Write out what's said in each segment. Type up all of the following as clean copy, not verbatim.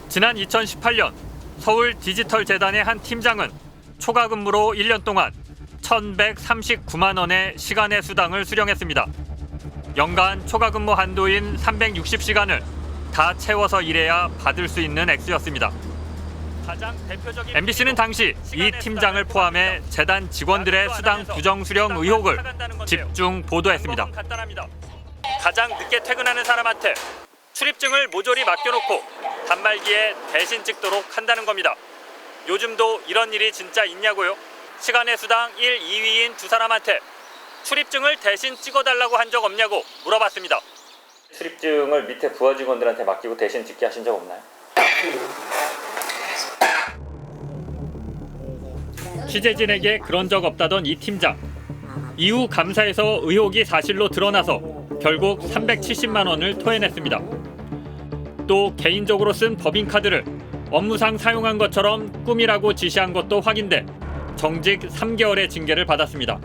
지난 2018년 서울 디지털재단의 한 팀장은 초과 근무로 1년 동안 1,139만 원의 시간의 수당을 수령했습니다. 연간 초과 근무 한도인 360시간을 다 채워서 일해야 받을 수 있는 액수였습니다. MBC는 당시 이 팀장을 포함해 재단 직원들의 수당 부정 수령 의혹을 집중 보도했습니다. 가장 늦게 퇴근하는 사람한테 출입증을 모조리 맡겨놓고 단말기에 대신 찍도록 한다는 겁니다. 요즘도 이런 일이 진짜 있냐고요? 시간의 수당 1, 2위인 두 사람한테 출입증을 대신 찍어달라고 한 적 없냐고 물어봤습니다. 출입증을 밑에 부하 직원들한테 맡기고 대신 찍게 하신 적 없나요? 취재진에게 그런 적 없다던 이 팀장. 이후 감사에서 의혹이 사실로 드러나서 결국 370만 원을 토해냈습니다. 또 개인적으로 쓴 법인카드를 업무상 사용한 것처럼 꾸미라고 지시한 것도 확인돼 정직 3개월의 징계를 받았습니다.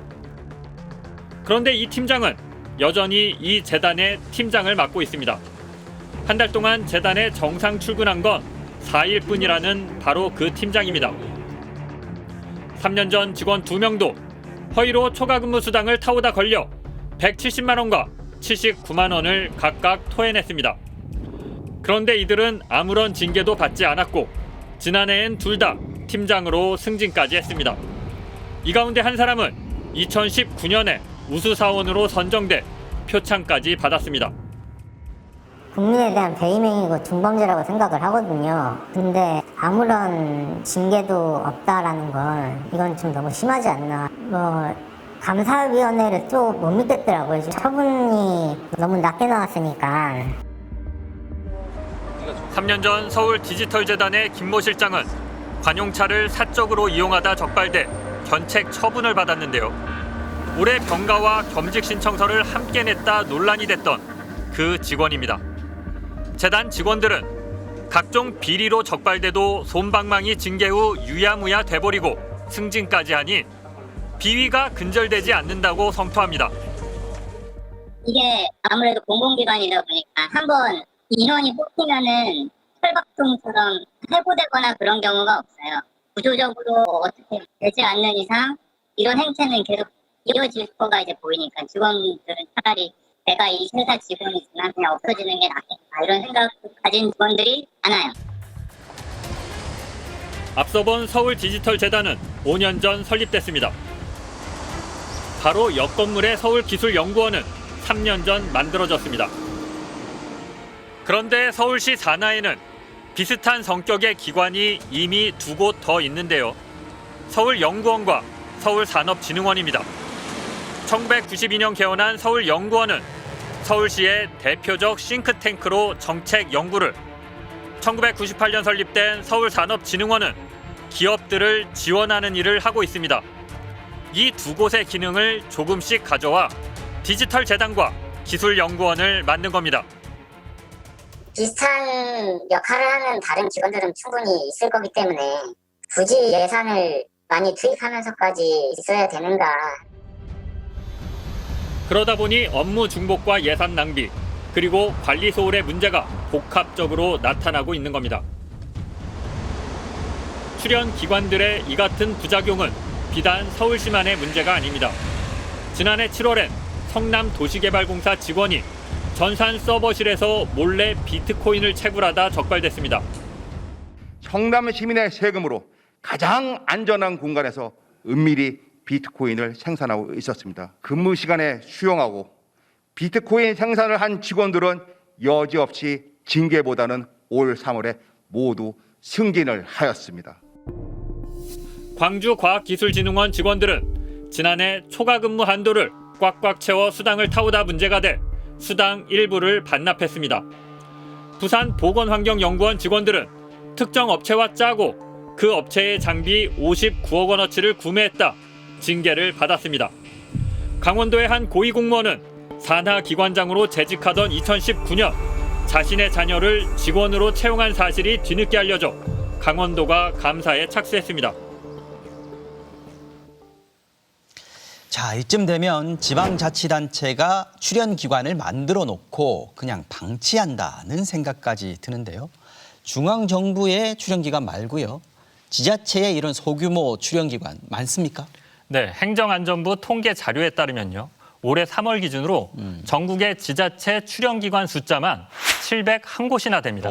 그런데 이 팀장은 여전히 이 재단의 팀장을 맡고 있습니다. 한 달 동안 재단에 정상 출근한 건 4일뿐이라는 바로 그 팀장입니다. 3년 전 직원 2명도 허위로 초과 근무 수당을 타오다 걸려 170만 원과 79만 원을 각각 토해냈습니다. 그런데 이들은 아무런 징계도 받지 않았고 지난해엔 둘 다 팀장으로 승진까지 했습니다. 이 가운데 한 사람은 2019년에 우수사원으로 선정돼 표창까지 받았습니다. 국민에 대한 배임행위고 중범죄라고 생각을 하거든요. 근데 아무런 징계도 없다라는 건 이건 좀 너무 심하지 않나. 감사위원회를 또 못 믿겠더라고요. 처분이 너무 낮게 나왔으니까. 3년 전 서울 디지털재단의 김모 실장은 관용차를 사적으로 이용하다 적발돼 견책 처분을 받았는데요. 올해 병가와 겸직 신청서를 함께 냈다 논란이 됐던 그 직원입니다. 재단 직원들은 각종 비리로 적발돼도 솜방망이 징계 후 유야무야 돼버리고 승진까지 하니 비위가 근절되지 않는다고 성토합니다. 이게 아무래도 공공기관이다 보니까 한번 인원이 뽑히면은 철밥통처럼 해고되거나 그런 경우가 없어요. 구조적으로 어떻게 되지 않는 이상 이런 행태는 계속 이어질 거가 이제 보이니까 직원들은 차라리 내가 이 회사 직원이지만 그냥 없어지는 게 낫겠다 이런 생각 가진 직원들이 많아요. 앞서 본 서울 디지털재단은 5년 전 설립됐습니다. 바로 옆 건물의 서울기술연구원은 3년 전 만들어졌습니다. 그런데 서울시 산하에는 비슷한 성격의 기관이 이미 두 곳 더 있는데요. 서울연구원과 서울산업진흥원입니다. 1992년 개원한 서울연구원은 서울시의 대표적 싱크탱크로 정책 연구를, 1998년 설립된 서울산업진흥원은 기업들을 지원하는 일을 하고 있습니다. 이 두 곳의 기능을 조금씩 가져와 디지털재단과 기술연구원을 만든 겁니다. 비슷한 역할을 하는 다른 기관들은 충분히 있을 거기 때문에 굳이 예산을 많이 투입하면서까지 있어야 되는가. 그러다 보니 업무 중복과 예산 낭비, 그리고 관리 소홀의 문제가 복합적으로 나타나고 있는 겁니다. 출연 기관들의 이 같은 부작용은 비단 서울시만의 문제가 아닙니다. 지난해 7월엔 성남도시개발공사 직원이 전산 서버실에서 몰래 비트코인을 채굴하다 적발됐습니다. 성남 시민의 세금으로 가장 안전한 공간에서 은밀히 비트코인을 생산하고 있었습니다. 근무 시간에 수용하고 비트코인 생산을 한 직원들은 여지없이 징계보다는 올 3월에 모두 승진을 하였습니다. 광주과학기술진흥원 직원들은 지난해 초과 근무 한도를 꽉꽉 채워 수당을 타오다 문제가 돼 수당 일부를 반납했습니다. 부산보건환경연구원 직원들은 특정 업체와 짜고 그 업체의 장비 59억 원어치를 구매했다 징계를 받았습니다. 강원도의 한 고위공무원은 산하기관장으로 재직하던 2019년 자신의 자녀를 직원으로 채용한 사실이 뒤늦게 알려져 강원도가 감사에 착수했습니다. 자, 이쯤 되면 지방자치단체가 출연기관을 만들어 놓고 그냥 방치한다는 생각까지 드는데요. 중앙정부의 출연기관 말고요. 지자체의 이런 소규모 출연기관 많습니까? 네, 행정안전부 통계 자료에 따르면요. 올해 3월 기준으로 전국의 지자체 출연기관 숫자만 701곳이나 됩니다.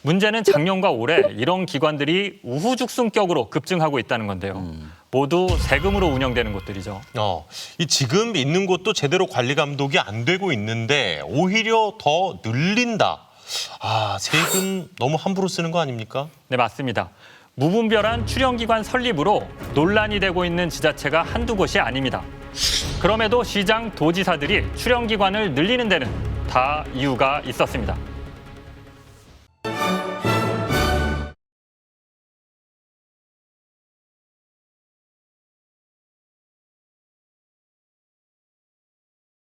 문제는 작년과 올해 이런 기관들이 우후죽순격으로 급증하고 있다는 건데요. 모두 세금으로 운영되는 곳들이죠. 이 지금 있는 곳도 제대로 관리 감독이 안 되고 있는데 오히려 더 늘린다. 세금 너무 함부로 쓰는 거 아닙니까? 네, 맞습니다. 무분별한 출연기관 설립으로 논란이 되고 있는 지자체가 한두 곳이 아닙니다. 그럼에도 시장, 도지사들이 출연기관을 늘리는 데는 다 이유가 있었습니다.